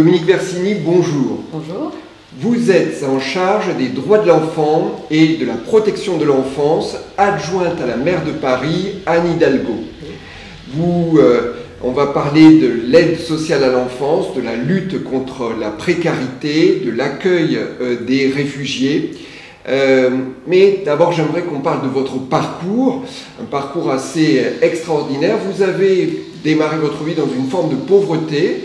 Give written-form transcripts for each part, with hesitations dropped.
Dominique Versini, bonjour. Bonjour. Vous êtes en charge des droits de l'enfant et de la protection de l'enfance, adjointe à la maire de Paris, Anne Hidalgo. On va parler de l'aide sociale à l'enfance, de la lutte contre la précarité, de l'accueil des réfugiés. Mais d'abord, j'aimerais qu'on parle de votre parcours, un parcours assez extraordinaire. Vous avez démarré votre vie dans une forme de pauvreté.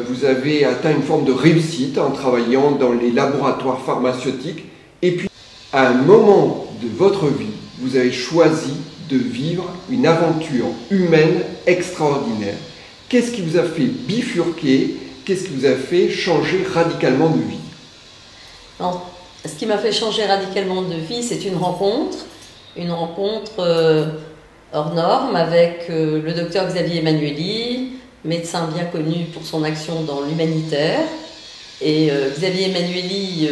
Vous avez atteint une forme de réussite en travaillant dans les laboratoires pharmaceutiques. Et puis, à un moment de votre vie, vous avez choisi de vivre une aventure humaine extraordinaire. Qu'est-ce qui vous a fait bifurquer? Qu'est-ce qui vous a fait changer radicalement de vie? Alors, ce qui m'a fait changer radicalement de vie, c'est une rencontre hors norme avec le docteur Xavier Emmanuelli, médecin bien connu pour son action dans l'humanitaire, et Xavier Emmanuelli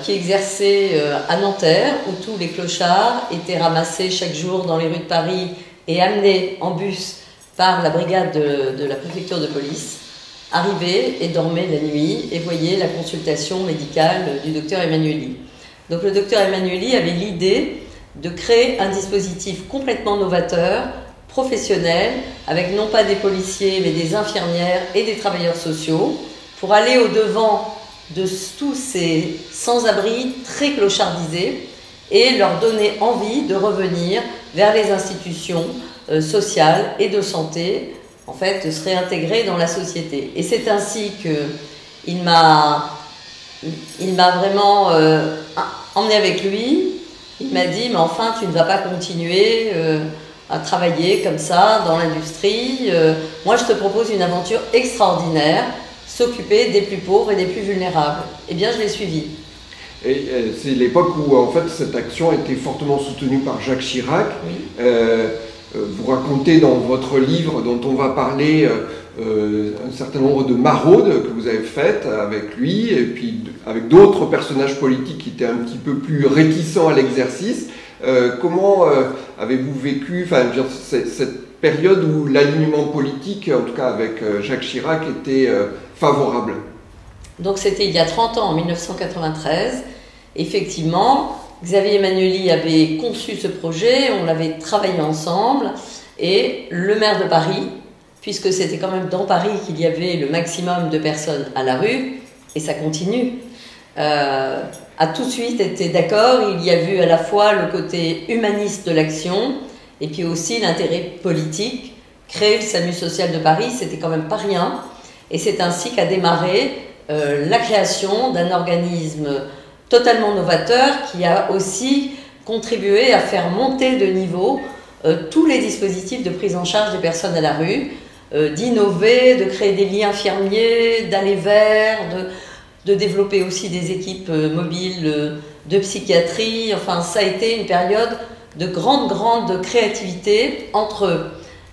qui exerçait à Nanterre, où tous les clochards étaient ramassés chaque jour dans les rues de Paris et amenés en bus par la brigade de la préfecture de police, arrivaient et dormaient la nuit et voyaient la consultation médicale du docteur Emmanuelli. Donc le docteur Emmanuelli avait l'idée de créer un dispositif complètement novateur, professionnels, avec non pas des policiers, mais des infirmières et des travailleurs sociaux, pour aller au-devant de tous ces sans-abri très clochardisés et leur donner envie de revenir vers les institutions sociales et de santé, en fait, de se réintégrer dans la société. Et c'est ainsi qu'il m'a vraiment emmené avec lui. Il m'a dit, mais enfin, tu ne vas pas continuer à travailler comme ça dans l'industrie. Moi, je te propose une aventure extraordinaire, s'occuper des plus pauvres et des plus vulnérables. Eh bien, je l'ai suivi. Et c'est l'époque où, en fait, cette action a été fortement soutenue par Jacques Chirac. Oui. Vous racontez dans votre livre, dont on va parler, un certain nombre de maraudes que vous avez faites avec lui, et puis avec d'autres personnages politiques qui étaient un petit peu plus réticents à l'exercice. Comment avez-vous vécu cette période où l'alignement politique, en tout cas avec Jacques Chirac, était favorable? Donc c'était il y a 30 ans, en 1993. Effectivement, Xavier Emmanuelli avait conçu ce projet, on l'avait travaillé ensemble, et le maire de Paris, puisque c'était quand même dans Paris qu'il y avait le maximum de personnes à la rue, et ça continue, a tout de suite été d'accord. Il y a vu à la fois le côté humaniste de l'action et puis aussi l'intérêt politique. Créer le SAMU social de Paris, c'était quand même pas rien, et c'est ainsi qu'a démarré la création d'un organisme totalement novateur qui a aussi contribué à faire monter de niveau tous les dispositifs de prise en charge des personnes à la rue, d'innover, de créer des lits infirmiers, d'aller vers, de développer aussi des équipes mobiles de psychiatrie. Enfin, ça a été une période de grande créativité entre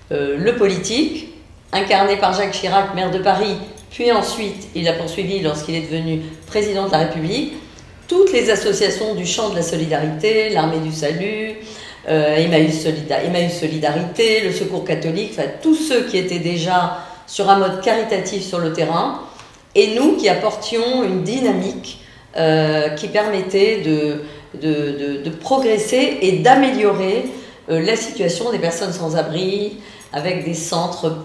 le politique, incarné par Jacques Chirac, maire de Paris, puis ensuite il a poursuivi lorsqu'il est devenu président de la République, toutes les associations du champ de la solidarité, l'Armée du Salut, Emmaüs Solidarité, le Secours catholique, enfin tous ceux qui étaient déjà sur un mode caritatif sur le terrain, et nous qui apportions une dynamique qui permettait de progresser et d'améliorer la situation des personnes sans abri, avec des centres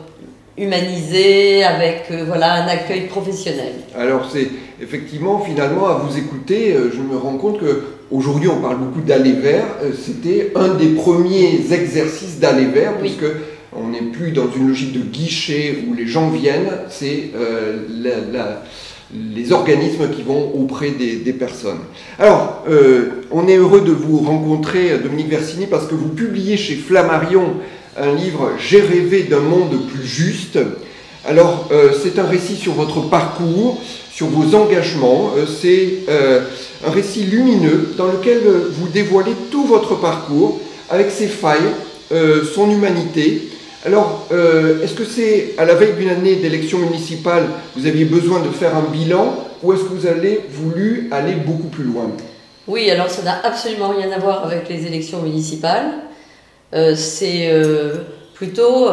humanisés, avec voilà, un accueil professionnel. Alors c'est effectivement, finalement, à vous écouter, je me rends compte qu'aujourd'hui on parle beaucoup d'aller vers, c'était un des premiers exercices d'aller vers, oui. Puisque on n'est plus dans une logique de guichet où les gens viennent, c'est les organismes qui vont auprès des personnes. Alors, on est heureux de vous rencontrer, Dominique Versini, parce que vous publiez chez Flammarion un livre « J'ai rêvé d'un monde plus juste ». Alors, c'est un récit sur votre parcours, sur vos engagements. C'est un récit lumineux dans lequel vous dévoilez tout votre parcours, avec ses failles, son humanité. Alors, est-ce que c'est à la veille d'une année d'élection municipale, vous aviez besoin de faire un bilan, ou est-ce que vous avez voulu aller beaucoup plus loin? Oui, alors ça n'a absolument rien à voir avec les élections municipales. C'est plutôt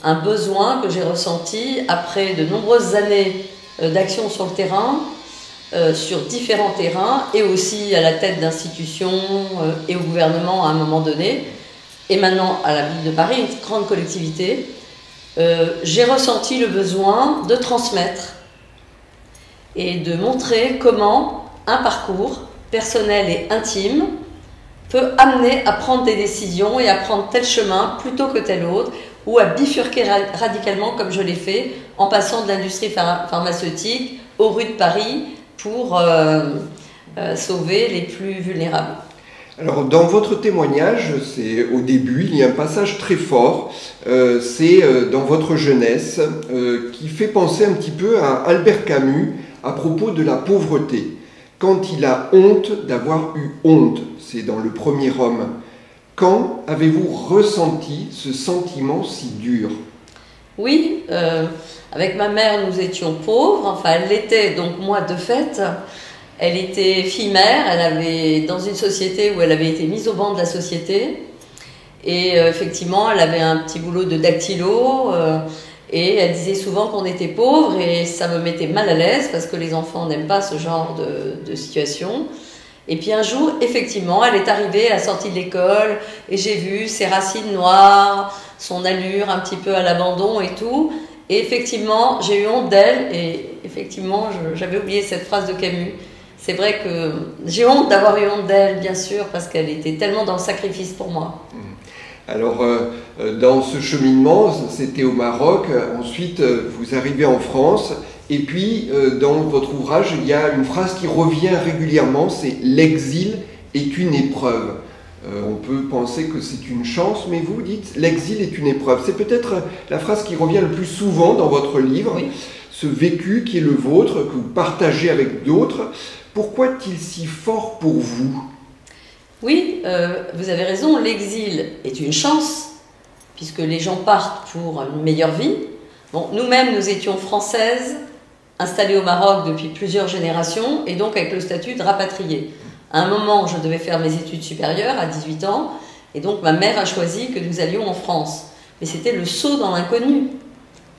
un besoin que j'ai ressenti après de nombreuses années d'action sur le terrain, sur différents terrains, et aussi à la tête d'institutions et au gouvernement à un moment donné, et maintenant à la ville de Paris, une grande collectivité. J'ai ressenti le besoin de transmettre et de montrer comment un parcours personnel et intime peut amener à prendre des décisions et à prendre tel chemin plutôt que tel autre, ou à bifurquer radicalement comme je l'ai fait en passant de l'industrie pharmaceutique aux rues de Paris pour sauver les plus vulnérables. Alors dans votre témoignage, c'est au début, il y a un passage très fort, c'est dans votre jeunesse, qui fait penser un petit peu à Albert Camus à propos de la pauvreté. Quand il a honte d'avoir eu honte, c'est dans Le Premier Homme. Quand avez-vous ressenti ce sentiment si dur? Oui, avec ma mère, nous étions pauvres, enfin elle l'était, donc moi de fait. Elle était fille-mère, elle avait dans une société où elle avait été mise au banc de la société. Et effectivement, elle avait un petit boulot de dactylo. Et elle disait souvent qu'on était pauvres et ça me mettait mal à l'aise parce que les enfants n'aiment pas ce genre de situation. Et puis un jour, effectivement, elle est arrivée à la sortie de l'école et j'ai vu ses racines noires, son allure un petit peu à l'abandon et tout. Et effectivement, j'ai eu honte d'elle et effectivement, j'avais oublié cette phrase de Camus. C'est vrai que j'ai honte d'avoir eu honte d'elle, bien sûr, parce qu'elle était tellement dans le sacrifice pour moi. Alors, dans ce cheminement, c'était au Maroc, ensuite vous arrivez en France, et puis dans votre ouvrage, il y a une phrase qui revient régulièrement, c'est « l'exil est une épreuve ». On peut penser que c'est une chance, mais vous dites « l'exil est une épreuve ». C'est peut-être la phrase qui revient le plus souvent dans votre livre, oui. Ce vécu qui est le vôtre, que vous partagez avec d'autres. Pourquoi est-il si fort pour vous ? Oui, vous avez raison, l'exil est une chance, puisque les gens partent pour une meilleure vie. Bon, nous-mêmes, nous étions françaises, installées au Maroc depuis plusieurs générations, et donc avec le statut de rapatriée. À un moment, je devais faire mes études supérieures, à 18 ans, et donc ma mère a choisi que nous allions en France. Mais c'était le saut dans l'inconnu.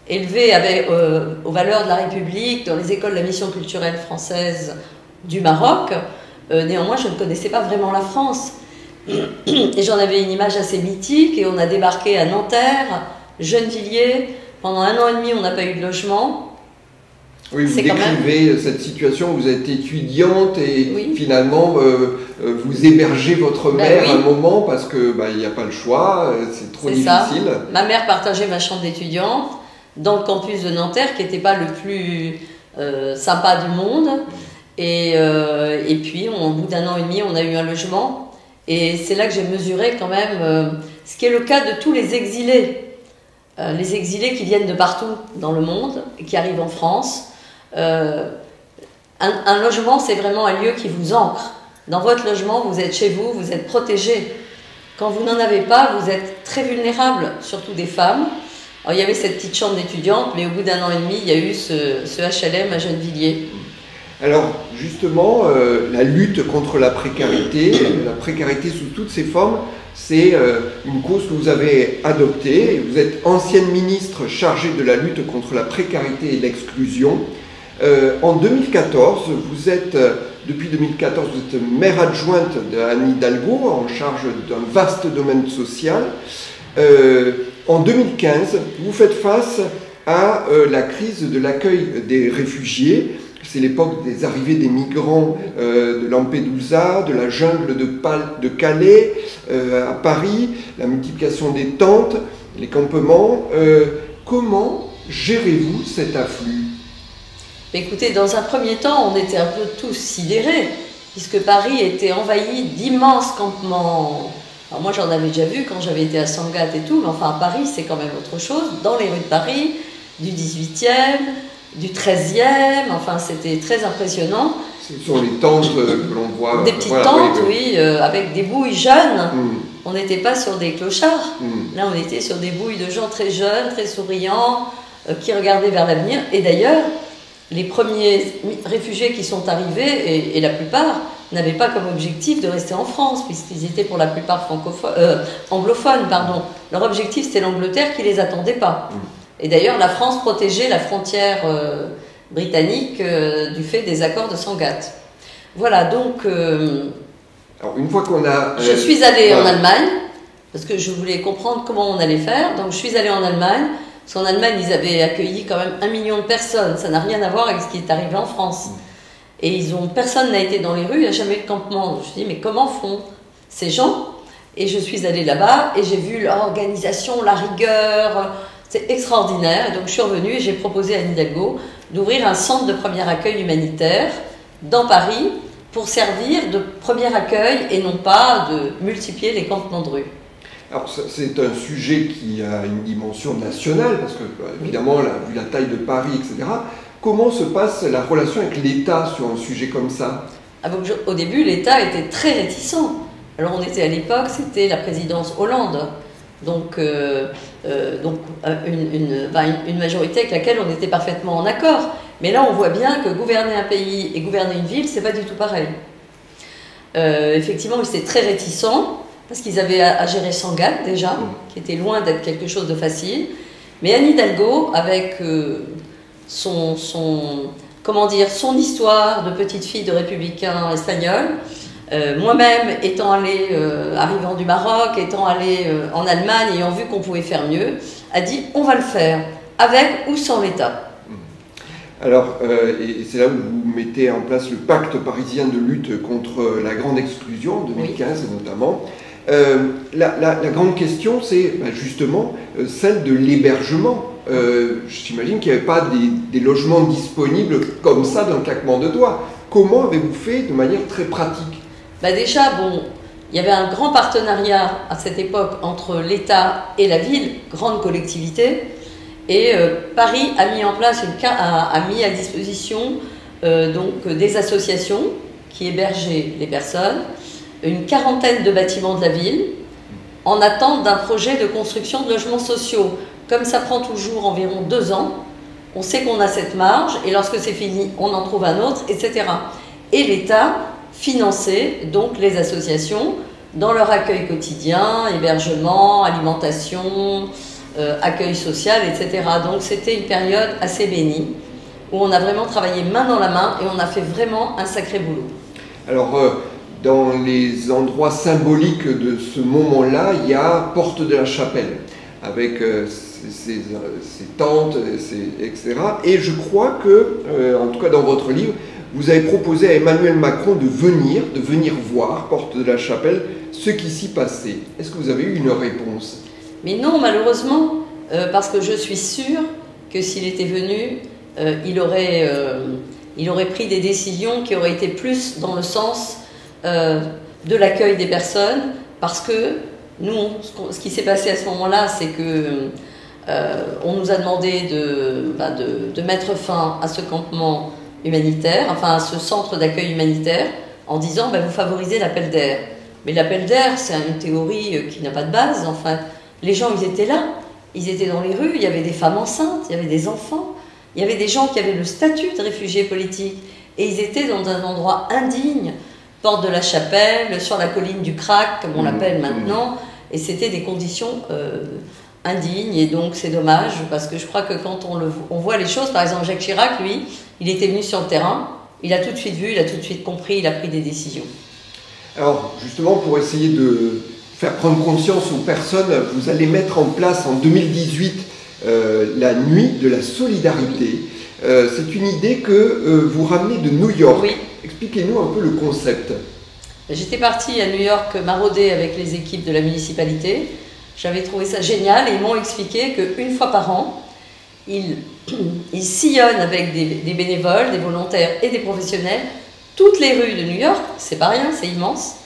Élevée aux valeurs de la République, dans les écoles de la mission culturelle française du Maroc, néanmoins, je ne connaissais pas vraiment la France. Et j'en avais une image assez mythique, et on a débarqué à Nanterre, Gennevilliers. Pendant 1 an et demi, on n'a pas eu de logement. Oui, vous décrivez cette situation, vous êtes étudiante et oui. Finalement, vous hébergez votre mère à un moment parce qu'il n'y a pas le choix, c'est trop difficile. Ça. Ma mère partageait ma chambre d'étudiante dans le campus de Nanterre, qui n'était pas le plus sympa du monde. Et puis, au bout d'1 an et demi, on a eu un logement. Et c'est là que j'ai mesuré quand même ce qui est le cas de tous les exilés. Les exilés qui viennent de partout dans le monde et qui arrivent en France. Un logement, c'est vraiment un lieu qui vous ancre. Dans votre logement, vous êtes chez vous, vous êtes protégé. Quand vous n'en avez pas, vous êtes très vulnérable, surtout des femmes. Alors, il y avait cette petite chambre d'étudiante, mais au bout d'1 an et demi, il y a eu ce HLM à Gennevilliers. Alors, justement, la lutte contre la précarité sous toutes ses formes, c'est une cause que vous avez adoptée. Vous êtes ancienne ministre chargée de la lutte contre la précarité et l'exclusion. En 2014, depuis 2014, vous êtes maire adjointe d'Anne Hidalgo, en charge d'un vaste domaine social. En 2015, vous faites face à la crise de l'accueil des réfugiés. C'est l'époque des arrivées des migrants de Lampedusa, de la jungle de Calais, à Paris, la multiplication des tentes, les campements. Comment gérez-vous cet afflux ? Écoutez, dans un premier temps, on était un peu tous sidérés, puisque Paris était envahi d'immenses campements. Alors moi, j'en avais déjà vu quand j'avais été à Sangatte et tout, mais enfin, à Paris, c'est quand même autre chose. Dans les rues de Paris, du 18e, du 13e, enfin c'était très impressionnant. Ce sont les tentes que l'on voit. Des petites tentes, oui, avec des bouilles jeunes. On n'était pas sur des clochards. Là, on était sur des bouilles de gens très jeunes, très souriants, qui regardaient vers l'avenir. Et d'ailleurs, les premiers réfugiés qui sont arrivés, et la plupart, n'avaient pas comme objectif de rester en France, puisqu'ils étaient pour la plupart anglophones. Pardon. Leur objectif, c'était l'Angleterre qui ne les attendait pas. Et d'ailleurs, la France protégeait la frontière britannique du fait des accords de Sangatte. Voilà, donc... Alors, une fois qu'on a... je suis allée en Allemagne, parce que je voulais comprendre comment on allait faire. Donc je suis allée en Allemagne, parce qu'en Allemagne, ils avaient accueilli quand même 1 million de personnes. Ça n'a rien à voir avec ce qui est arrivé en France. Et personne n'a été dans les rues, il n'y a jamais eu de campement. Je me suis dit, mais comment font ces gens? Et je suis allée là-bas et j'ai vu l'organisation, la rigueur, c'est extraordinaire. Et donc je suis revenue et j'ai proposé à Anne Hidalgo d'ouvrir un centre de premier accueil humanitaire dans Paris pour servir de premier accueil et non pas de multiplier les campements de rue. Alors c'est un sujet qui a une dimension nationale, parce que évidemment, vu la taille de Paris, etc., comment se passe la relation avec l'État sur un sujet comme ça? Au début, l'État était très réticent. Alors on était à l'époque, c'était la présidence Hollande, donc une majorité avec laquelle on était parfaitement en accord. Mais là, on voit bien que gouverner un pays et gouverner une ville, c'est pas du tout pareil. Effectivement, ils étaient très réticents, parce qu'ils avaient à gérer Sangatte déjà, qui était loin d'être quelque chose de facile. Mais Anne Hidalgo, avec son histoire de petite fille de républicain espagnol, moi-même étant allée, arrivant du Maroc, étant allée en Allemagne, ayant vu qu'on pouvait faire mieux, a dit on va le faire, avec ou sans l'État. Alors, et c'est là où vous mettez en place le pacte parisien de lutte contre la grande exclusion, en 2015 notamment. La grande question, c'est justement celle de l'hébergement. J'imagine qu'il n'y avait pas des logements disponibles comme ça d'un claquement de doigts. Comment avez-vous fait de manière très pratique? Déjà, il y avait un grand partenariat à cette époque entre l'État et la ville, grande collectivité, et Paris a mis en place a mis à disposition des associations qui hébergeaient les personnes, une quarantaine de bâtiments de la ville, en attente d'un projet de construction de logements sociaux. Comme ça prend toujours environ 2 ans, on sait qu'on a cette marge, et lorsque c'est fini, on en trouve un autre, etc. Et l'État finançait donc les associations dans leur accueil quotidien, hébergement, alimentation, accueil social, etc. Donc c'était une période assez bénie, où on a vraiment travaillé main dans la main, et on a fait vraiment un sacré boulot. Alors, dans les endroits symboliques de ce moment-là, il y a Porte de la Chapelle, avec ces tentes, etc. Et je crois que, en tout cas dans votre livre, vous avez proposé à Emmanuel Macron de venir voir, Porte de la Chapelle, ce qui s'y passait. Est-ce que vous avez eu une réponse? Mais non, malheureusement, parce que je suis sûre que s'il était venu, il aurait pris des décisions qui auraient été plus dans le sens de l'accueil des personnes, parce que nous, ce qui s'est passé à ce moment-là, c'est que on nous a demandé de mettre fin à ce campement humanitaire, enfin à ce centre d'accueil humanitaire, en disant vous favorisez l'appel d'air. Mais l'appel d'air, c'est une théorie qui n'a pas de base. Enfin, les gens, ils étaient là, ils étaient dans les rues, il y avait des femmes enceintes, il y avait des enfants, il y avait des gens qui avaient le statut de réfugiés politiques, et ils étaient dans un endroit indigne, Porte de la Chapelle, sur la colline du Crac, comme on l'appelle maintenant, et c'était des conditions indignes, et donc c'est dommage, parce que je crois que quand on voit les choses, par exemple Jacques Chirac, lui, il était venu sur le terrain, il a tout de suite vu, il a tout de suite compris, il a pris des décisions. Alors justement, pour essayer de faire prendre conscience aux personnes, vous allez mettre en place en 2018 la nuit de la solidarité. C'est une idée que vous ramenez de New York. Oui. Expliquez-nous un peu le concept. J'étais partie à New York marauder avec les équipes de la municipalité. J'avais trouvé ça génial et ils m'ont expliqué qu'une fois par an, ils sillonnent avec des bénévoles, des volontaires et des professionnels toutes les rues de New York, c'est pas rien, c'est immense,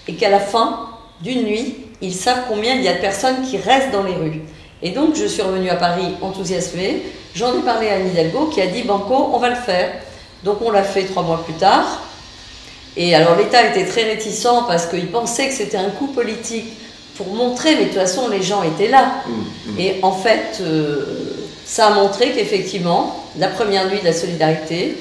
et qu'à la fin d'une nuit, ils savent combien il y a de personnes qui restent dans les rues. Et donc je suis revenue à Paris enthousiasmée, j'en ai parlé à Anne Hidalgo qui a dit « Banco, on va le faire ». Donc on l'a fait 3 mois plus tard. Et alors l'État était très réticent parce qu'il pensait que c'était un coup politique pour montrer, mais de toute façon les gens étaient là. Et en fait, ça a montré qu'effectivement, la première nuit de la solidarité,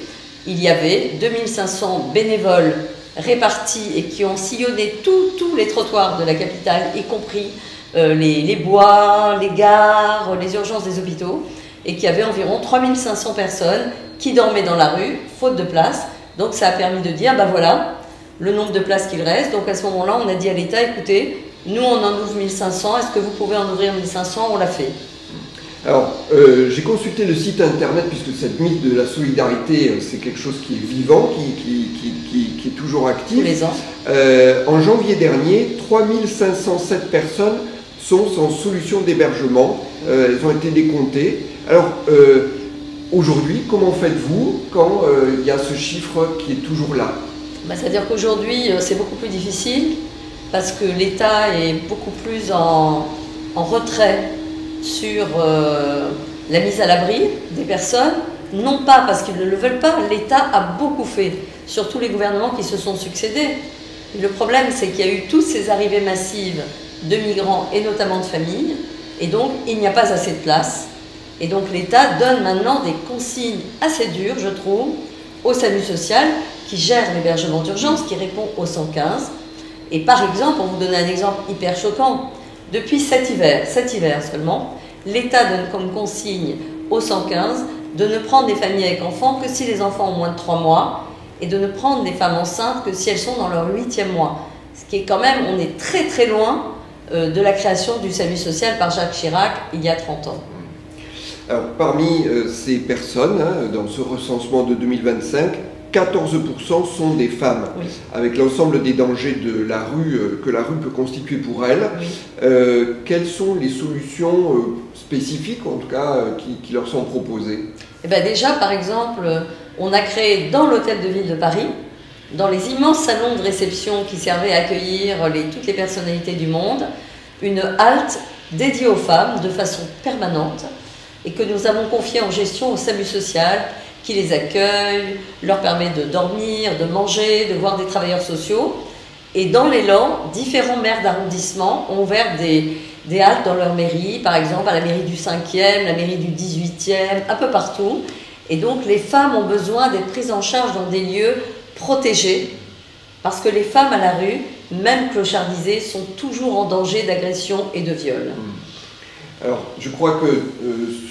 il y avait 2500 bénévoles répartis et qui ont sillonné tous les trottoirs de la capitale, y compris les bois, les gares, les urgences des hôpitaux, et qui avait environ 3500 personnes qui dormaient dans la rue, faute de place. Donc ça a permis de dire, ben voilà, le nombre de places qu'il reste. Donc à ce moment-là, on a dit à l'État, écoutez, nous on en ouvre 1500, est-ce que vous pouvez en ouvrir 1500? On l'a fait. Alors, j'ai consulté le site internet, puisque cette mythe de la solidarité, c'est quelque chose qui est vivant, qui est toujours actif. Tous les ans. En janvier dernier, 3507 personnes sont sans solution d'hébergement. Elles ont été décomptées. Alors, aujourd'hui, comment faites-vous quand il y a ce chiffre qui est toujours là? C'est-à-dire qu'aujourd'hui, c'est beaucoup plus difficile parce que l'État est beaucoup plus en retrait sur la mise à l'abri des personnes, non pas parce qu'ils ne le veulent pas, l'État a beaucoup fait, sur tous les gouvernements qui se sont succédés. Le problème, c'est qu'il y a eu toutes ces arrivées massives de migrants et notamment de familles, et donc il n'y a pas assez de place. Et donc l'État donne maintenant des consignes assez dures, je trouve, au SAMU social, qui gère l'hébergement d'urgence, qui répond au 115. Et par exemple, pour vous donner un exemple hyper choquant, depuis cet hiver seulement, l'État donne comme consigne au 115 de ne prendre des familles avec enfants que si les enfants ont moins de 3 mois et de ne prendre des femmes enceintes que si elles sont dans leur 8e mois. Ce qui est quand même, on est très très loin de la création du SAMU social par Jacques Chirac il y a 30 ans. Alors, parmi ces personnes, dans ce recensement de 2025, 14% sont des femmes, oui, avec l'ensemble des dangers de la rue que la rue peut constituer pour elles. Oui. Quelles sont les solutions spécifiques, en tout cas, qui leur sont proposées? Eh bien déjà, par exemple, on a créé dans l'hôtel de ville de Paris, dans les immenses salons de réception qui servaient à accueillir toutes les personnalités du monde, une halte dédiée aux femmes de façon permanente et que nous avons confiée en gestion au SAMU social, qui les accueille, leur permet de dormir, de manger, de voir des travailleurs sociaux. Et dans l'élan, différents maires d'arrondissement ont ouvert des haltes dans leur mairie, par exemple à la mairie du 5e, la mairie du 18e, un peu partout. Et donc les femmes ont besoin d'être prises en charge dans des lieux protégés, parce que les femmes à la rue, même clochardisées, sont toujours en danger d'agression et de viol. Alors, je crois que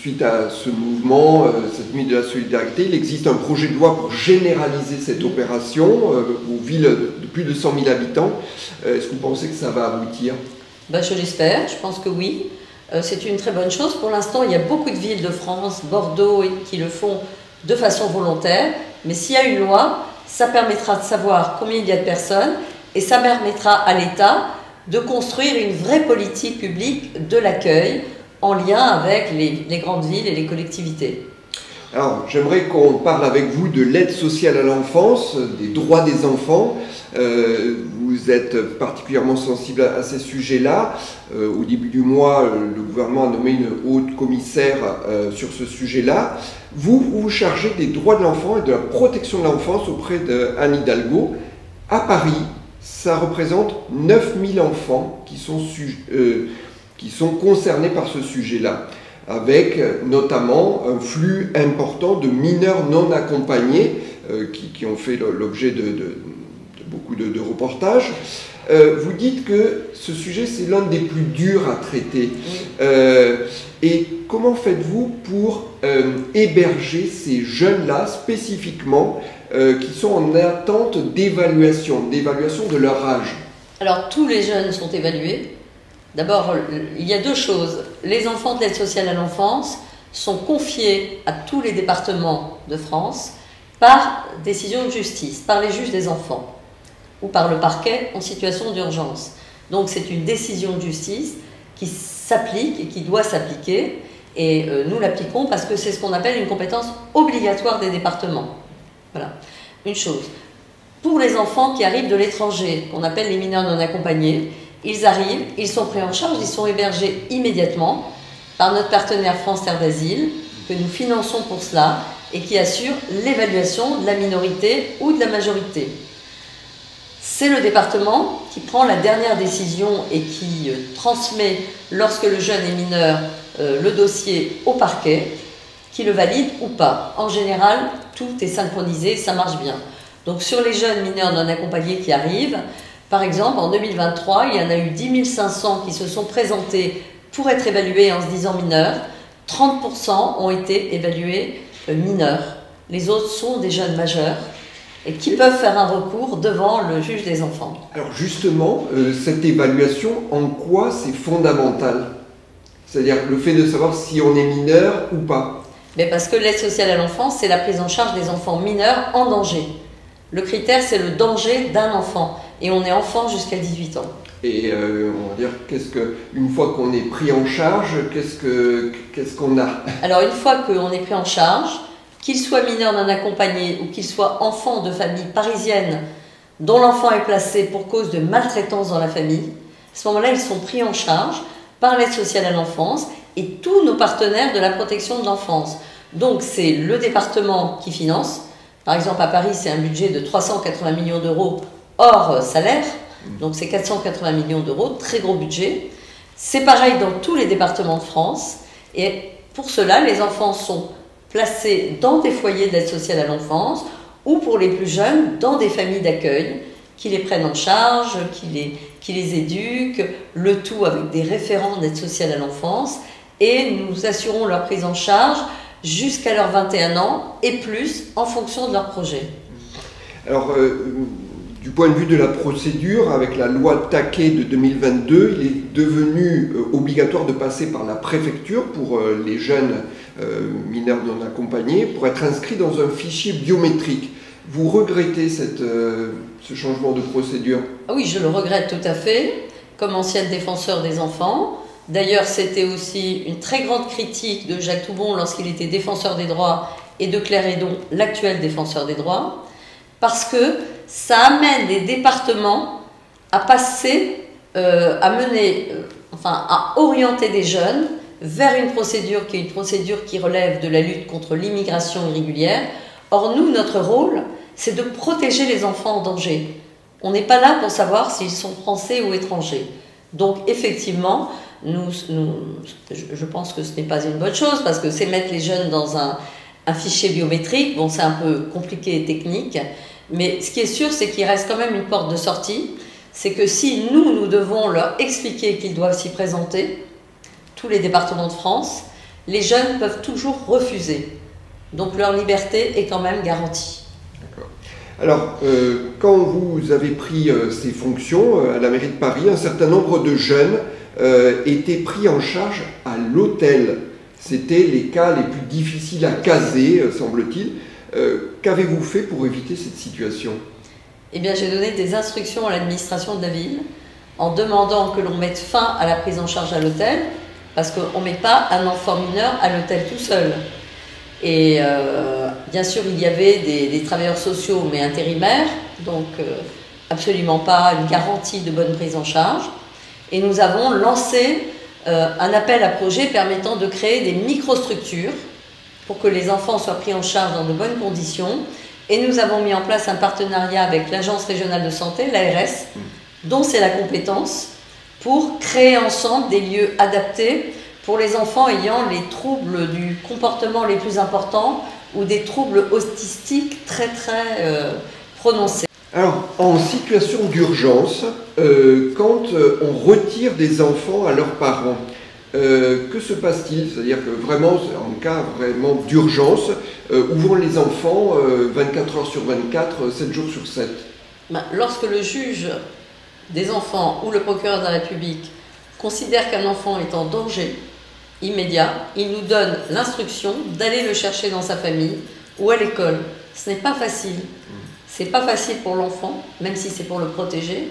suite à ce mouvement, cette nuit de la solidarité, il existe un projet de loi pour généraliser cette opération aux villes de plus de 100 000 habitants. Est-ce que vous pensez que ça va aboutir? Je l'espère, je pense que oui. C'est une très bonne chose. Pour l'instant, il y a beaucoup de villes de France, Bordeaux, qui le font de façon volontaire. Mais s'il y a une loi, ça permettra de savoir combien il y a de personnes et ça permettra à l'État de construire une vraie politique publique de l'accueil en lien avec les grandes villes et les collectivités. Alors, j'aimerais qu'on parle avec vous de l'aide sociale à l'enfance, des droits des enfants. Vous êtes particulièrement sensible à ces sujets-là. Au début du mois, le gouvernement a nommé une haute commissaire sur ce sujet-là. Vous vous chargez des droits de l'enfant et de la protection de l'enfance auprès d'Anne Hidalgo. À Paris, ça représente 9000 enfants qui sont concernés par ce sujet-là, avec notamment un flux important de mineurs non accompagnés qui ont fait l'objet de beaucoup de reportages. Vous dites que ce sujet, c'est l'un des plus durs à traiter. Oui. Et comment faites-vous pour héberger ces jeunes-là spécifiquement qui sont en attente d'évaluation de leur âge? Alors, tous les jeunes sont évalués. D'abord, il y a deux choses. Les enfants de l'aide sociale à l'enfance sont confiés à tous les départements de France par décision de justice, par les juges des enfants ou par le parquet en situation d'urgence. Donc c'est une décision de justice qui s'applique et qui doit s'appliquer et nous l'appliquons parce que c'est ce qu'on appelle une compétence obligatoire des départements. Voilà, une chose. Pour les enfants qui arrivent de l'étranger, qu'on appelle les mineurs non accompagnés, ils arrivent, ils sont pris en charge, ils sont hébergés immédiatement par notre partenaire France Terre d'Asile, que nous finançons pour cela, et qui assure l'évaluation de la minorité ou de la majorité. C'est le département qui prend la dernière décision et qui transmet, lorsque le jeune est mineur, le dossier au parquet, qui le valide ou pas. En général, tout est synchronisé, ça marche bien. Donc sur les jeunes mineurs non accompagnés qui arrivent, par exemple en 2023, il y en a eu 10 500 qui se sont présentés pour être évalués en se disant mineurs. 30% ont été évalués mineurs. Les autres sont des jeunes majeurs et qui peuvent faire un recours devant le juge des enfants. Alors justement, cette évaluation, en quoi c'est fondamental? C'est-à-dire le fait de savoir si on est mineur ou pas? Mais parce que l'aide sociale à l'enfance, c'est la prise en charge des enfants mineurs en danger. Le critère, c'est le danger d'un enfant. Et on est enfant jusqu'à 18 ans. Et on va dire, une fois qu'on est pris en charge, qu'est-ce qu'on a? Alors une fois qu'on est pris en charge, qu'il soit mineur non accompagné ou qu'il soit enfant de famille parisienne dont l'enfant est placé pour cause de maltraitance dans la famille, à ce moment-là, ils sont pris en charge par l'aide sociale à l'enfance et tous nos partenaires de la protection de l'enfance. Donc c'est le département qui finance. Par exemple, à Paris, c'est un budget de 380 millions d'euros hors salaire. Donc c'est 480 millions d'euros, très gros budget. C'est pareil dans tous les départements de France. Et pour cela, les enfants sont placés dans des foyers d'aide sociale à l'enfance ou pour les plus jeunes, dans des familles d'accueil qui les prennent en charge, qui les éduquent, le tout avec des référents d'aide sociale à l'enfance. Et nous assurons leur prise en charge jusqu'à leurs 21 ans et plus en fonction de leur projet. Alors, du point de vue de la procédure, avec la loi Taquet de 2022, il est devenu obligatoire de passer par la préfecture pour les jeunes mineurs non accompagnés pour être inscrits dans un fichier biométrique. Vous regrettez ce changement de procédure? Ah oui, je le regrette tout à fait, comme ancienne défenseur des enfants. D'ailleurs, c'était aussi une très grande critique de Jacques Toubon lorsqu'il était défenseur des droits et de Claire Hédon, l'actuel défenseur des droits, parce que ça amène les départements à passer, à orienter des jeunes vers une procédure qui relève de la lutte contre l'immigration irrégulière. Or, nous, notre rôle, c'est de protéger les enfants en danger. On n'est pas là pour savoir s'ils sont français ou étrangers. Donc, effectivement, je pense que ce n'est pas une bonne chose, parce que c'est mettre les jeunes dans un fichier biométrique. Bon, c'est un peu compliqué et technique, mais ce qui est sûr, c'est qu'il reste quand même une porte de sortie. C'est que si nous devons leur expliquer qu'ils doivent s'y présenter, tous les départements de France, les jeunes peuvent toujours refuser. Donc leur liberté est quand même garantie. D'accord. Alors, quand vous avez pris ces fonctions à la mairie de Paris, un certain nombre de jeunes étaient pris en charge à l'hôtel. C'était les cas les plus difficiles à caser, semble-t-il. Qu'avez-vous fait pour éviter cette situation? Eh bien, j'ai donné des instructions à l'administration de la ville en demandant que l'on mette fin à la prise en charge à l'hôtel, parce qu'on ne met pas un enfant mineur à l'hôtel tout seul. Et bien sûr, il y avait des travailleurs sociaux, mais intérimaires, donc absolument pas une garantie de bonne prise en charge. Et nous avons lancé un appel à projet permettant de créer des microstructures pour que les enfants soient pris en charge dans de bonnes conditions. Et nous avons mis en place un partenariat avec l'Agence régionale de santé, l'ARS, dont c'est la compétence, pour créer ensemble des lieux adaptés pour les enfants ayant les troubles du comportement les plus importants ou des troubles autistiques très prononcés. Alors, en situation d'urgence, quand on retire des enfants à leurs parents, que se passe-t-il? C'est-à-dire que vraiment, en cas vraiment d'urgence, où vont les enfants 24 heures sur 24, 7 jours sur 7? Lorsque le juge des enfants ou le procureur de la République considère qu'un enfant est en danger immédiat, il nous donne l'instruction d'aller le chercher dans sa famille ou à l'école. Ce n'est pas facile. C'est pas facile pour l'enfant, même si c'est pour le protéger.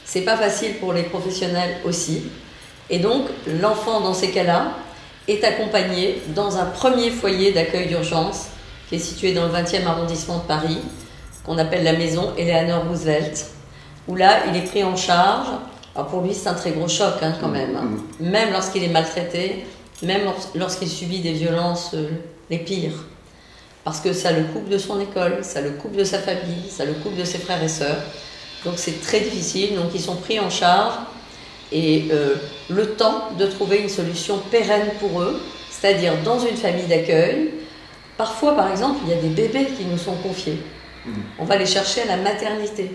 C'est pas facile pour les professionnels aussi. Et donc, l'enfant, dans ces cas-là, est accompagné dans un premier foyer d'accueil d'urgence qui est situé dans le 20e arrondissement de Paris, qu'on appelle la maison Eleanor Roosevelt, où là, il est pris en charge. Alors pour lui, c'est un très gros choc quand même. Même lorsqu'il est maltraité, même lorsqu'il subit des violences les pires. Parce que ça le coupe de son école, ça le coupe de sa famille, ça le coupe de ses frères et sœurs. Donc c'est très difficile. Donc ils sont pris en charge et le temps de trouver une solution pérenne pour eux, c'est-à-dire dans une famille d'accueil. Parfois, par exemple, il y a des bébés qui nous sont confiés. On va les chercher à la maternité.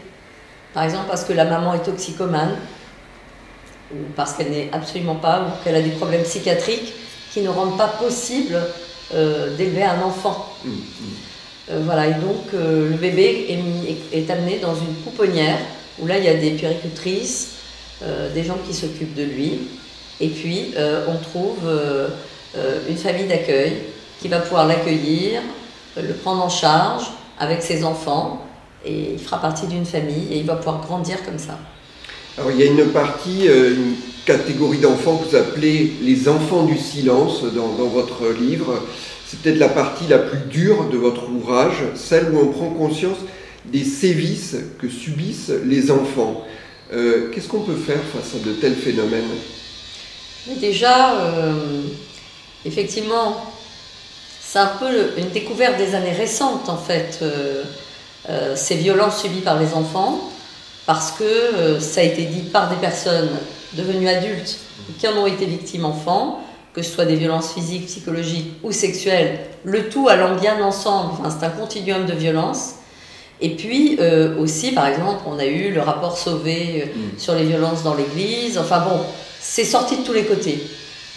Par exemple, parce que la maman est toxicomane, ou parce qu'elle n'est absolument pas, ou qu'elle a des problèmes psychiatriques qui ne rendent pas possible d'élever un enfant. Voilà, et donc le bébé est amené dans une pouponnière, où là il y a des puéricultrices, des gens qui s'occupent de lui, et puis on trouve une famille d'accueil qui va pouvoir l'accueillir, le prendre en charge avec ses enfants, et il fera partie d'une famille et il va pouvoir grandir comme ça. Alors il y a une partie, une catégorie d'enfants que vous appelez les enfants du silence dans votre livre. C'est peut-être la partie la plus dure de votre ouvrage, celle où on prend conscience des sévices que subissent les enfants. Qu'est-ce qu'on peut faire face à de tels phénomènes? Mais déjà, effectivement, c'est un peu une découverte des années récentes en fait, ces violences subies par les enfants, parce que ça a été dit par des personnes devenues adultes qui en ont été victimes enfants, que ce soit des violences physiques, psychologiques ou sexuelles, le tout allant bien ensemble, enfin, c'est un continuum de violences. Et puis aussi, par exemple, on a eu le rapport Sauvé sur les violences dans l'église, enfin bon, c'est sorti de tous les côtés.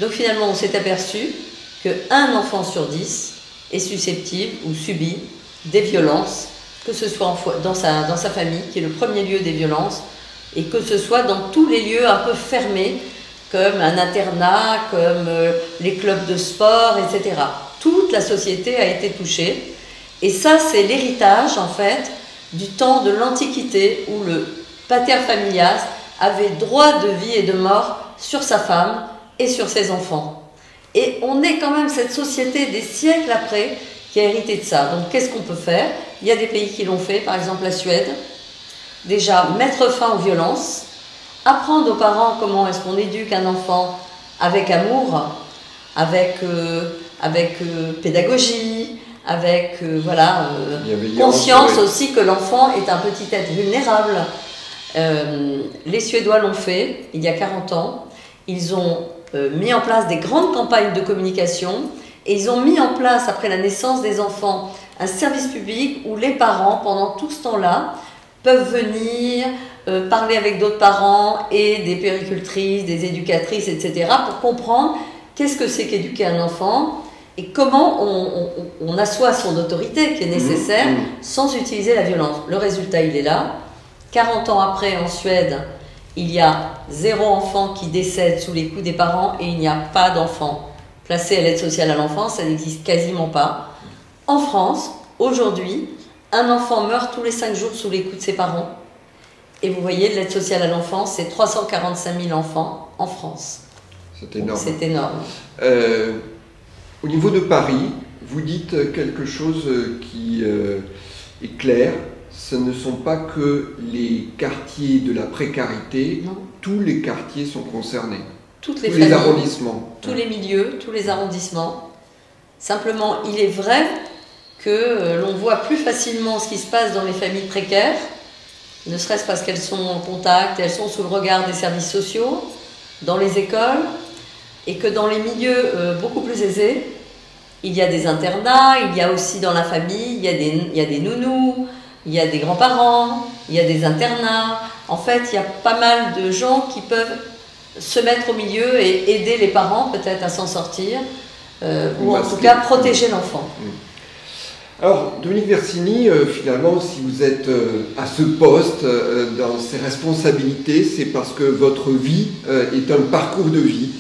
Donc finalement, on s'est aperçu qu'un enfant sur 10 est susceptible ou subit des violences, que ce soit dans sa famille, qui est le premier lieu des violences, et que ce soit dans tous les lieux un peu fermés, comme un internat, comme les clubs de sport, etc. Toute la société a été touchée. Et ça, c'est l'héritage, en fait, du temps de l'Antiquité, où le pater familias avait droit de vie et de mort sur sa femme et sur ses enfants. Et on est quand même cette société des siècles après qui a hérité de ça. Donc qu'est-ce qu'on peut faire? Il y a des pays qui l'ont fait, par exemple la Suède. Déjà, mettre fin aux violences, apprendre aux parents comment est-ce qu'on éduque un enfant avec amour, avec pédagogie, avec conscience aussi que l'enfant est un petit être vulnérable. Les Suédois l'ont fait il y a 40 ans. Ils ont mis en place des grandes campagnes de communication et ils ont mis en place, après la naissance des enfants, un service public où les parents, pendant tout ce temps-là, peuvent venir parler avec d'autres parents et des puéricultrices, des éducatrices, etc. pour comprendre qu'est-ce que c'est qu'éduquer un enfant et comment on assoit son autorité qui est nécessaire sans utiliser la violence. Le résultat, il est là. 40 ans après, en Suède, il y a 0 enfant qui décède sous les coups des parents et il n'y a pas d'enfant placé à l'aide sociale à l'enfance, ça n'existe quasiment pas. En France, aujourd'hui, un enfant meurt tous les 5 jours sous les coups de ses parents. Et vous voyez, l'aide sociale à l'enfance, c'est 345 000 enfants en France. C'est énorme. C'est énorme. Au niveau de Paris, vous dites quelque chose qui est clair. Ce ne sont pas que les quartiers de la précarité, non. Tous les quartiers sont concernés. Toutes les tous familles, les arrondissements. Tous les milieux, tous les arrondissements. Simplement, il est vrai que l'on voit plus facilement ce qui se passe dans les familles précaires, ne serait-ce parce qu'elles sont en contact, elles sont sous le regard des services sociaux, dans les écoles, et que dans les milieux beaucoup plus aisés, il y a des internats, il y a aussi dans la famille, il y a des nounous, il y a des grands-parents, il y a des internats. En fait, il y a pas mal de gens qui peuvent se mettre au milieu et aider les parents peut-être à s'en sortir, ou en tout cas protéger l'enfant. Alors, Dominique Versini, finalement, si vous êtes à ce poste, dans ces responsabilités, c'est parce que votre vie est un parcours de vie.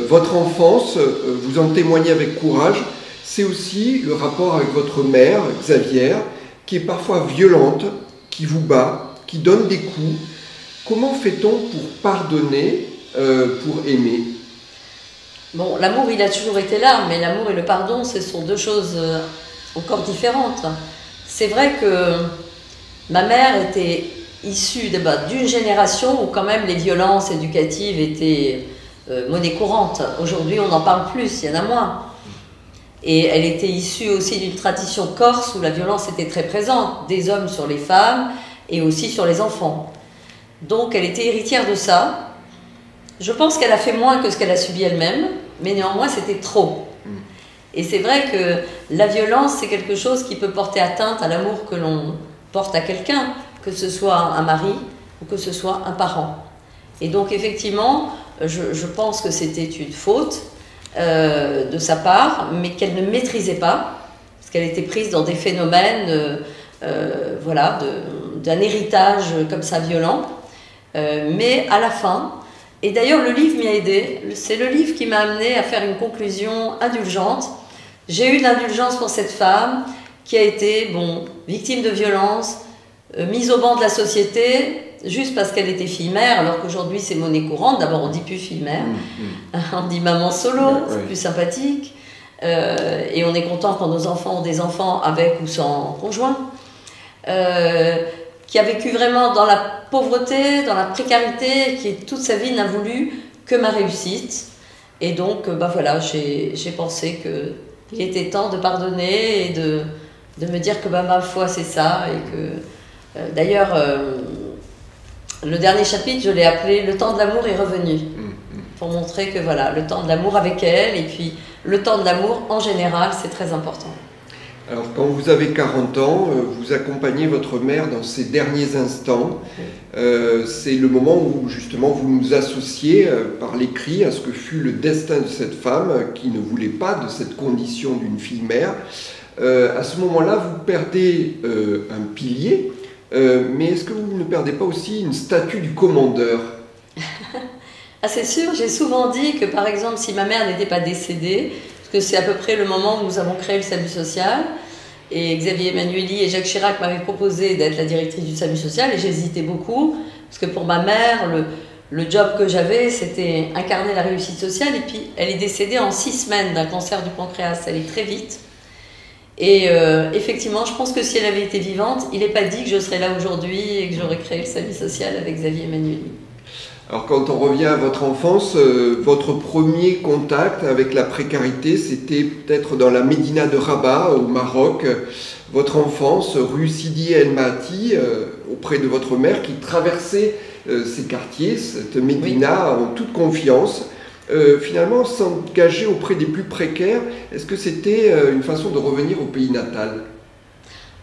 Votre enfance, vous en témoignez avec courage, c'est aussi le rapport avec votre mère, Xavière, qui est parfois violente, qui vous bat, qui donne des coups. Comment fait-on pour pardonner, pour aimer? Bon, l'amour, il a toujours été là, mais l'amour et le pardon, ce sont deux choses encore différentes. C'est vrai que ma mère était issue d'une génération où quand même les violences éducatives étaient monnaie courante. Aujourd'hui, on n'en parle plus, il y en a moins. Et elle était issue aussi d'une tradition corse où la violence était très présente, des hommes sur les femmes et aussi sur les enfants. Donc elle était héritière de ça. Je pense qu'elle a fait moins que ce qu'elle a subi elle-même, mais néanmoins c'était trop. Et c'est vrai que la violence, c'est quelque chose qui peut porter atteinte à l'amour que l'on porte à quelqu'un, que ce soit un mari ou que ce soit un parent. Et donc effectivement, je pense que c'était une faute de sa part, mais qu'elle ne maîtrisait pas, parce qu'elle était prise dans des phénomènes voilà, d'un héritage comme ça violent. Mais à la fin, et d'ailleurs le livre m'y a aidé, c'est le livre qui m'a amené à faire une conclusion indulgente. J'ai eu de l'indulgence pour cette femme qui a été victime de violence, mise au banc de la société, juste parce qu'elle était fille-mère, alors qu'aujourd'hui c'est monnaie courante. D'abord on dit plus fille-mère, on dit maman solo, c'est plus sympathique. Et on est content quand nos enfants ont des enfants avec ou sans conjoint. Qui a vécu vraiment dans la pauvreté, dans la précarité, qui toute sa vie n'a voulu que ma réussite. Et donc, voilà, j'ai pensé qu'il était temps de pardonner et de me dire que ma foi c'est ça. Et que d'ailleurs, le dernier chapitre, je l'ai appelé « Le temps de l'amour est revenu ». Pour montrer que voilà, le temps de l'amour avec elle, et puis le temps de l'amour en général, c'est très important. Alors, quand vous avez 40 ans, vous accompagnez votre mère dans ses derniers instants. C'est le moment où, justement, vous nous associez par l'écrit à ce que fut le destin de cette femme qui ne voulait pas de cette condition d'une fille-mère. À ce moment-là, vous perdez un pilier, mais est-ce que vous ne perdez pas aussi une statue du commandeur? Ah, c'est sûr, j'ai souvent dit que, par exemple, si ma mère n'était pas décédée, que c'est à peu près le moment où nous avons créé le SAMU social. Et Xavier Emmanuelli et Jacques Chirac m'avaient proposé d'être la directrice du SAMU social, et j'hésitais beaucoup, parce que pour ma mère, le job que j'avais, c'était incarner la réussite sociale. Et puis, elle est décédée en 6 semaines d'un cancer du pancréas, ça allait très vite. Et effectivement, je pense que si elle avait été vivante, il n'est pas dit que je serais là aujourd'hui et que j'aurais créé le SAMU social avec Xavier Emmanuelli. Alors quand on revient à votre enfance, votre premier contact avec la précarité, c'était peut-être dans la Médina de Rabat, au Maroc. Votre enfance, rue Sidi El Mahdi, auprès de votre mère qui traversait ces quartiers, cette Médina en toute confiance. Finalement, s'engager auprès des plus précaires, est-ce que c'était une façon de revenir au pays natal?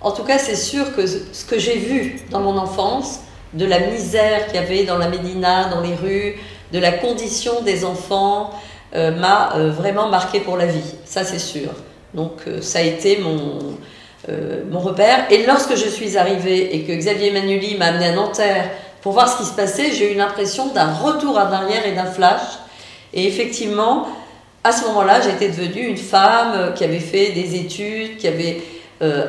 En tout cas, c'est sûr que ce que j'ai vu dans mon enfance, de la misère qu'il y avait dans la Médina, dans les rues, de la condition des enfants, m'a vraiment marqué pour la vie, ça c'est sûr. Donc ça a été mon repère. Et lorsque je suis arrivée et que Xavier Emmanuelli m'a amené à Nanterre pour voir ce qui se passait, j'ai eu l'impression d'un retour en arrière et d'un flash. Et effectivement, à ce moment-là, j'étais devenue une femme qui avait fait des études, qui avait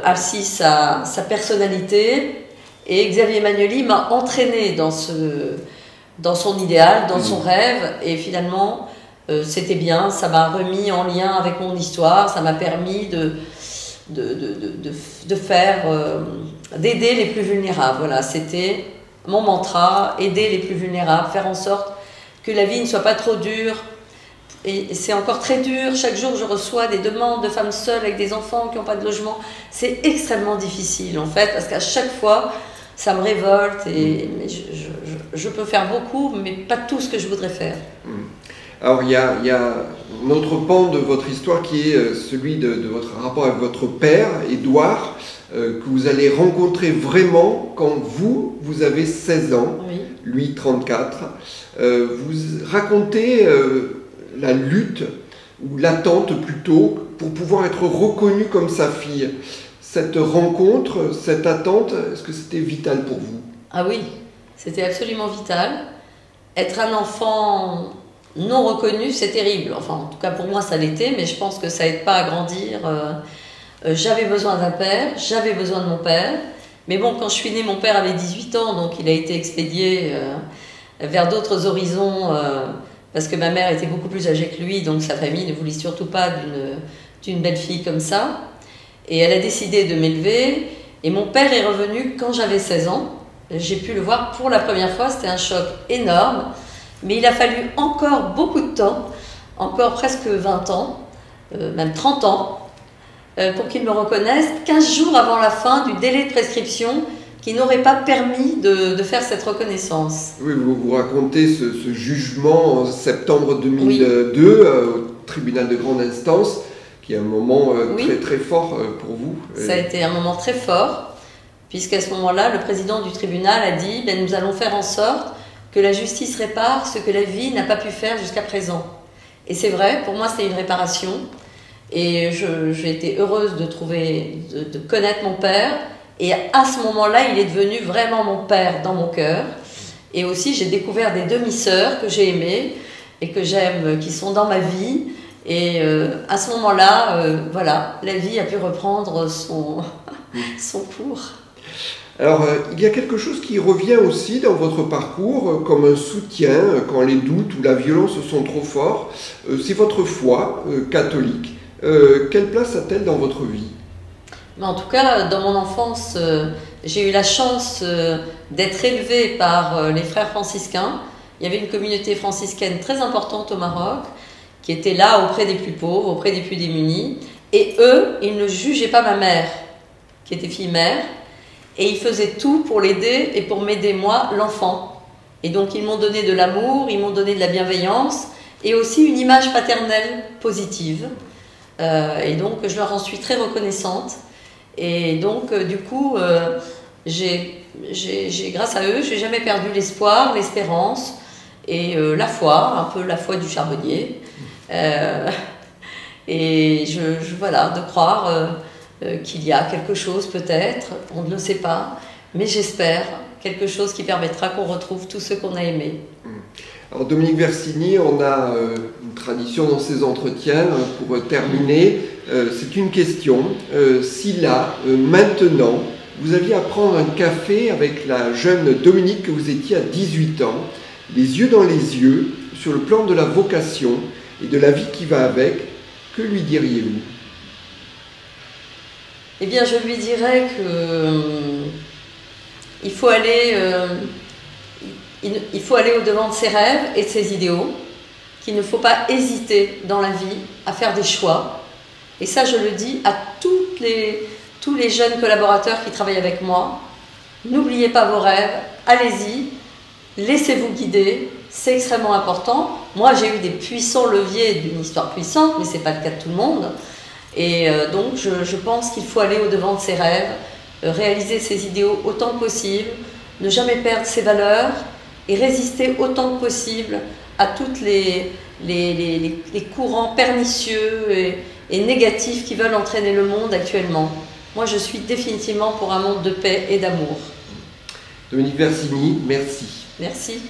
assis sa personnalité. Et Xavier Emmanuelli m'a entraînée dans son idéal, dans son rêve. Et finalement, c'était bien, ça m'a remis en lien avec mon histoire, ça m'a permis d'aider les plus vulnérables. Voilà, c'était mon mantra, aider les plus vulnérables, faire en sorte que la vie ne soit pas trop dure. Et c'est encore très dur. Chaque jour, je reçois des demandes de femmes seules avec des enfants qui n'ont pas de logement. C'est extrêmement difficile, en fait, parce qu'à chaque fois, ça me révolte. Et je peux faire beaucoup, mais pas tout ce que je voudrais faire. Alors, il y a un autre pan de votre histoire qui est celui de votre rapport avec votre père, Édouard, que vous allez rencontrer vraiment quand vous avez 16 ans, oui. Lui 34. Vous racontez la lutte, ou l'attente plutôt, pour pouvoir être reconnu comme sa fille. Cette rencontre, cette attente, est-ce que c'était vital pour vous? Ah oui, c'était absolument vital. Être un enfant non reconnu, c'est terrible. Enfin, en tout cas pour moi ça l'était, mais je pense que ça n'aide pas à grandir. J'avais besoin d'un père, j'avais besoin de mon père. Mais bon, quand je suis née, mon père avait 18 ans, donc il a été expédié vers d'autres horizons, parce que ma mère était beaucoup plus âgée que lui, donc sa famille ne voulait surtout pas d'une belle fille comme ça. Et elle a décidé de m'élever, et mon père est revenu quand j'avais 16 ans. J'ai pu le voir pour la première fois, c'était un choc énorme, mais il a fallu encore beaucoup de temps, encore presque 20 ans, même 30 ans, pour qu'il me reconnaisse, 15 jours avant la fin du délai de prescription qui n'aurait pas permis de faire cette reconnaissance. Oui, vous racontez ce jugement en septembre 2002 oui. Au tribunal de grande instance qui est un moment Oui. très très fort pour vous. Ça a été un moment très fort, puisqu'à ce moment-là, le président du tribunal a dit « Nous allons faire en sorte que la justice répare ce que la vie n'a pas pu faire jusqu'à présent ». Et c'est vrai, pour moi, c'est une réparation. Et j'ai été heureuse de connaître mon père. Et à ce moment-là, il est devenu vraiment mon père dans mon cœur. Et aussi, j'ai découvert des demi-sœurs que j'ai aimées et que j'aime, qui sont dans ma vie. Et à ce moment-là, voilà, la vie a pu reprendre son cours. Alors, il y a quelque chose qui revient aussi dans votre parcours comme un soutien quand les doutes ou la violence sont trop forts. C'est votre foi catholique. Quelle place a-t-elle dans votre vie? Mais en tout cas, dans mon enfance, j'ai eu la chance d'être élevée par les frères franciscains. Il y avait une communauté franciscaine très importante au Maroc qui était là auprès des plus pauvres, auprès des plus démunis. Et eux, ils ne jugeaient pas ma mère, qui était fille-mère, et ils faisaient tout pour l'aider et pour m'aider moi, l'enfant. Et donc ils m'ont donné de l'amour, ils m'ont donné de la bienveillance et aussi une image paternelle positive. Et donc je leur en suis très reconnaissante. Et donc du coup, grâce à eux, j'ai jamais perdu l'espoir, l'espérance et la foi, un peu la foi du charbonnier. Et voilà, de croire qu'il y a quelque chose peut-être, on ne le sait pas, mais j'espère quelque chose qui permettra qu'on retrouve tous ceux qu'on a aimés. Alors Dominique Versini, on a une tradition dans ces entretiens, pour terminer, c'est une question. Si là, maintenant, vous aviez à prendre un café avec la jeune Dominique que vous étiez à 18 ans, les yeux dans les yeux, sur le plan de la vocation et de la vie qui va avec, que lui diriez-vous? Eh bien, je lui dirais qu'il faut aller au-devant de ses rêves et de ses idéaux, qu'il ne faut pas hésiter dans la vie à faire des choix. Et ça, je le dis à tous les jeunes collaborateurs qui travaillent avec moi. N'oubliez pas vos rêves, allez-y, laissez-vous guider, c'est extrêmement important. Moi, j'ai eu des puissants leviers d'une histoire puissante, mais ce n'est pas le cas de tout le monde. Et donc, je pense qu'il faut aller au-devant de ses rêves, réaliser ses idéaux autant que possible, ne jamais perdre ses valeurs et résister autant que possible à tous les courants pernicieux et négatifs qui veulent entraîner le monde actuellement. Moi, je suis définitivement pour un monde de paix et d'amour. Dominique Versini, merci. Merci.